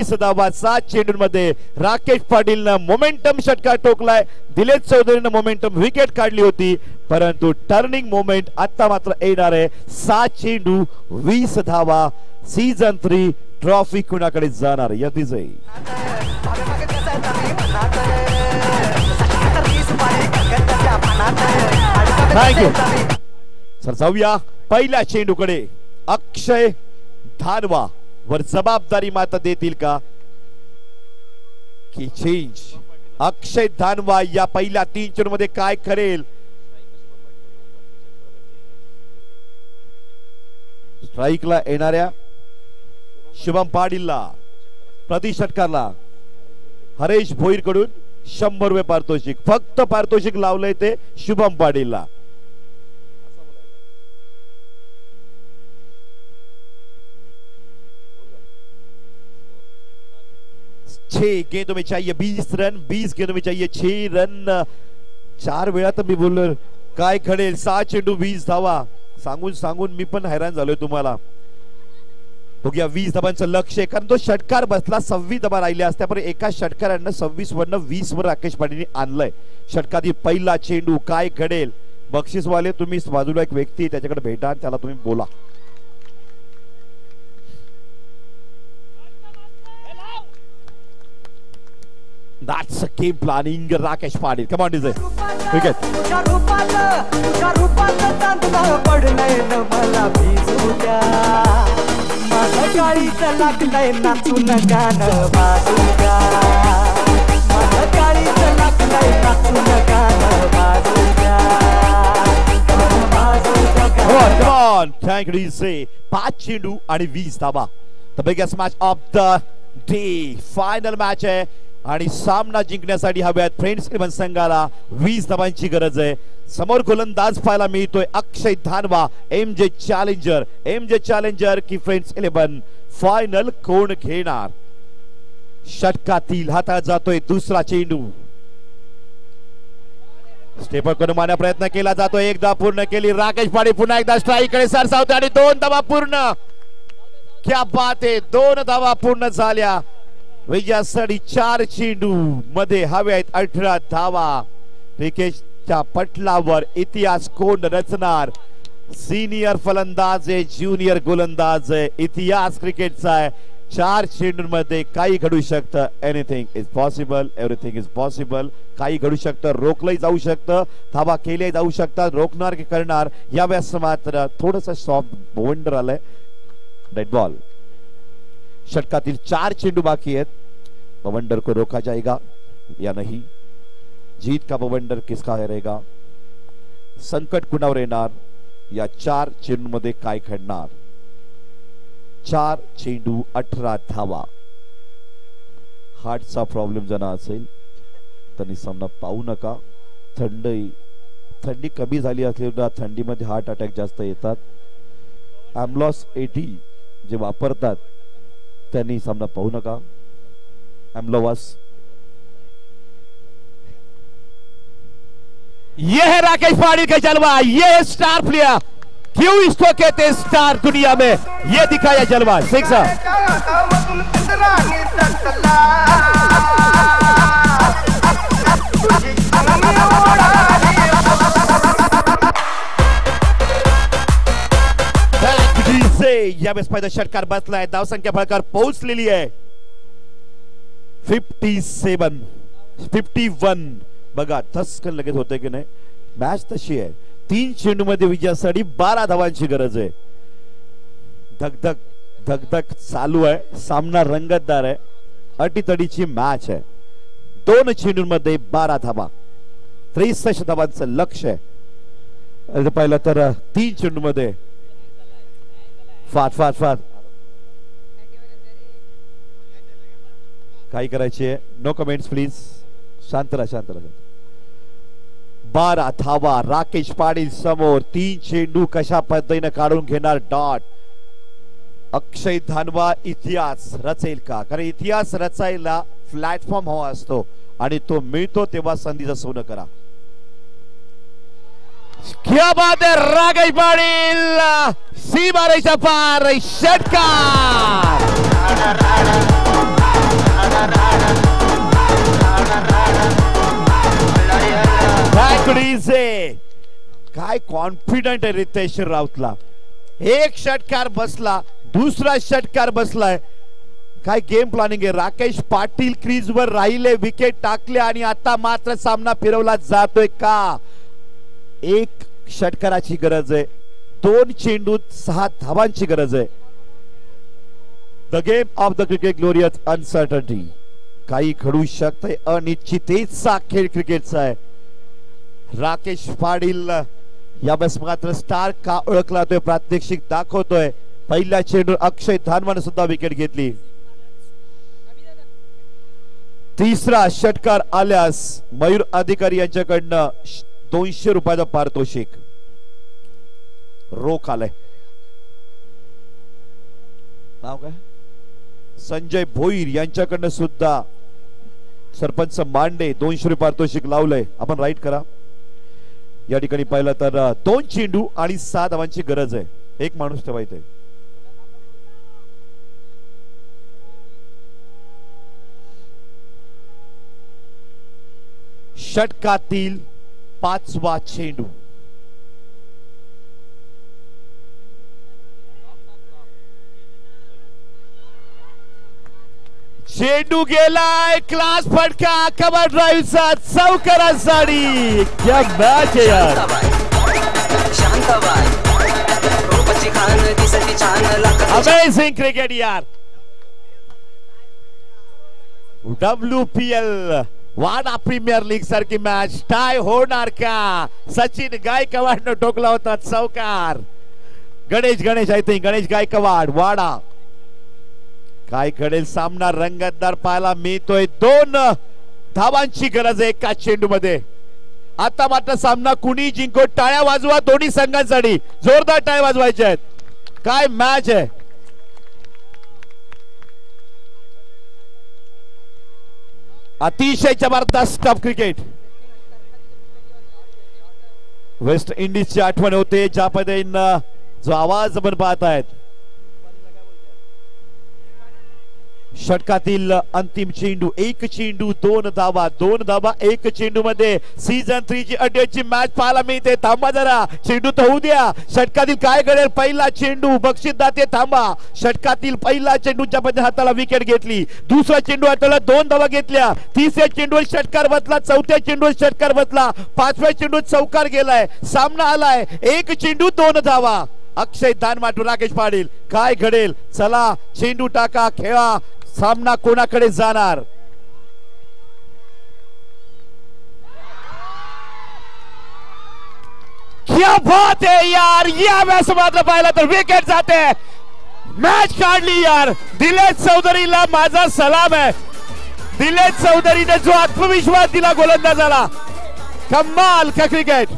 20 धावा 7 चेंडूंमध्ये राकेश पाटीलनं मोमेंटम षटकार टोकलाय. Dilesh चौधरीनं momentum wicket काढली होती, परंतु टर्निंग मोमेंट आता मात्र येणार आहे. 7 चेंडू 20 धावा. सीझन 3 ट्रॉफी कुणाकडे जाणार यतिजय. Thank you sir. जाऊया पहिल्या चेंडूकडे. अक्षय धानवा वर जबाबदारी मात्र देतील का की चेंज. अक्षय धानवा या पहिल्या 3 चेंडूमध्ये काय करेल. स्ट्राईकला येणाऱ्या शुभम पाटीलला प्रति षटकारला हरेश भोईर कडून 100 रुपये पारितोषिक. फक्त पारितोषिक लावलंय ते शुभम पाटीलला. छह गेंदों में चाहिए 20 रन. 20 गेंदों में चाहिए 6 रन. 4 वेळा तर मी बोललो काय घडेल. 6 चेंडू 20 धावा. सांगून सांगून मी पण हैराण झालोय तुम्हाला. बघूया 20 धाबांचं लक्ष आहे, कारण तो षटकार बसला. 26 धाबा राहिल्या असत्या, पण एका षटकारानं 26 वरनं 20 वर राकेश पाटीलने आणलंय. षटकातील पहिला चेंडू काय घडेल. बक्षीसवाले तुम्ही बाजूला एक व्यक्ती त्याच्याकडे भेटा, त्याला तुम्ही बोला. That's a game planning. Rakesh Patil. Come on, DJ. Wicket. Come on. Thank you, DJ. 5 चेंडू आणि 20 धावा. The biggest match of the day. Final match आहे. आणि सामना जिंकण्यासाठी हव्यात फ्रेंड्स 11 संघाला 20 धावांची गरज आहे. समोर गोलंदाज पाहायला मिळतोय अक्षय धानवा. एमजे चॅलेंजर की फ्रेंड्स 11 फायनल कोण घेणार. षटकातील हातात जातोय दुसरा चेंडू. स्टेपर करून मारण्याचा प्रयत्न केला जातोय. एकदा पूर्ण केली. राकेश पाटील पुन्हा एकदा स्ट्राईक कडे सरसावते आणि 2 धावा पूर्ण. क्या बात आहे. 2 धावा पूर्ण झाल्या. विजयासाठी 4 चेंडू मध्ये हवे आहेत 18 धावा. क्रिकेटच्या पटलावर इतिहास कोण रचणार. सिनियर फलंदाज आहे, ज्युनियर गोलंदाज आहे. इतिहास क्रिकेटचा आहे. 4 चेंडूंमध्ये काही घडू शकतं. Anything is possible. Everything is possible. काही घडू शकतं. रोखलंही जाऊ शकतं. धावा केले जाऊ शकतात. रोखणार की करणार यावेळेस मात्र थोडस सॉफ्ट बोवंडर आलंय. Dead ball. षटकातील 4 चेंडू बाकी आहेत. बवंडर को रोका जाएगा या नहीं. जीत का बवंडर किसका रहेगा. संकट कुणावर येणार. या 4 चेंडू मध्ये काय घडणार. 4 चेंडू 18 धावा. हार्टचा प्रॉब्लेम जना असेल त्यांनी सामना पाहू नका. थंडी कमी झाली असल्याने थंडीमध्ये हार्ट अटॅक जास्त येतात. ॲम्लॉस 80 जे वापरतात त्यांनी सामना पाहू नका. एम्लोवास. ये है राकेश पाटील का जलवा. ये है स्टार प्लेयर. क्यों इसको कहते हैं स्टार दुनिया में. ये दिखाया जलवा. सिक्सर. यावेळेस पहिला षटकार बसलाय. धावसंख्या फळकार पोहोचलेली आहे 57 51. बघा धस्कन लगेच होते की नाही. मॅच तशी आहे. 3 चेंडू मध्ये विजयासाठी 12 धावांची गरज आहे. धगधग चालू आहे. सामना रंगतदार आहे. अटीतडीची मॅच आहे. 2 चेंडूंमध्ये 12 धावा. 63 धावांचं लक्ष आहे. पाहिलं तर 3 चेंडू मध्ये फाट काय करायचे. No comments please. शांत राहा. 12 धावा. राकेश पाटील समोर. 3 चेंडू कशा पद्धतीने काढून घेणार डॉट. अक्षय धानवा इतिहास रचेल का. कारण इतिहास रचायला प्लॅटफॉर्म हवा असतो आणि तो मिळतो तेव्हा संधीचं सोनं करा. क्या बात है. राकेश पाटील सीमारेषा पार षटकार. काय कॉन्फिडंट आहे रितेश राऊतला. एक षटकार बसला, दुसरा षटकार बसलाय. काय गेम प्लॅनिंग आहे. राकेश पाटील क्रीजवर राहिले, विकेट टाकले आणि आता मात्र सामना फिरवला जातोय का. एक षटकाराची गरज आहे, 2 चेंडूत 6 धावांची गरज आहे. The game of the cricket glorious uncertainty. काही घडू शकते, अनिश्चिततेचा खेळ क्रिकेटचा आहे. राकेश पाटील यावेळेस मात्र स्टार का ओळखला तो प्रात्यक्षिक दाखवतोय. पहिल्या चेंडूवर अक्षय धानवाने सुद्धा विकेट घेतली. तिसरा षटकार आल्यास मयूर अधिकारी यांच्याकडनं 200 रुपयाचं पारितोषिक रोख आलंय. नाव काय? संजय भोईर यांच्याकडनं सुद्धा सरपंच मांडे 200 रुपये पारितोषिक लावलंय. आपण राईट करा. या ठिकाणी पाहिलं तर 2 चेंडू आणि 6 धावांची गरज आहे. एक माणूस ठेवायचंय. षटकातील 5वा चेंडू. चेंडू गेलाय. क्लास फटका कवर ड्राईव्हचा चौकारासाठी. क्या मॅच आहे यार. अमेझिंग क्रिकेट यार. WPL वाडा प्रीमियर लीग सारखी मॅच टाय होणार का. सचिन गायकवाडनं ठोकला होता चौकार. गणेश आय थिंक गणेश गायकवाड वाडा. काय घडेल सामना रंगतदार पाहायला मिळतोय. 2 धावांची गरज आहे एका चेंडू मध्ये. आता मात्र सामना कुणी जिंको. टाळ्या वाजवा दोन्ही संघांसाठी. जोरदार टाळ्या वाजवायच्या आहेत. काय मॅच आहे. अतिशय जबरदस्त टफ क्रिकेट. वेस्ट इंडिजची आठवण होते ज्या पद्धतीनं जो आवाज आपण पाहत आहेत. षटकातील अंतिम चेंडू. 1 चेंडू 2 धावा. 2 धावा 1 चेंडू मध्ये सीझन 3 ची अड्ड्याची मॅच पाहायला मिळते. थांबा जरा, चेंडू तर होऊ द्या. षटकातील काय घडेल. पहिला चेंडू बक्षीस दाते. थांबा. षटकातील पहिला चेंडूच्या पद्धतीने हाताला विकेट घेतली. दुसरा चेंडू हाताला 2 धावा घेतल्या. तिसऱ्या चेंडूवर षटकार बसला. चौथ्या चेंडूवर षटकार बसला. 5व्या चेंडूत चौकार गेलाय. सामना आलाय 1 चेंडू 2 धावा. अक्षय धानवाटू राकेश पाटील. काय घडेल. चला चेंडू टाका, खेळा. सामना कोणाकडे जाणार. क्या बात है यार. या मॅच मात्र पाहिला तर विकेट जाते. मॅच काढली यार. दिलेश चौधरीला माझा सलाम आहे. दिलेश चौधरीने जो आत्मविश्वास दिला गोलंदाजाला. कमाल का क्रिकेट.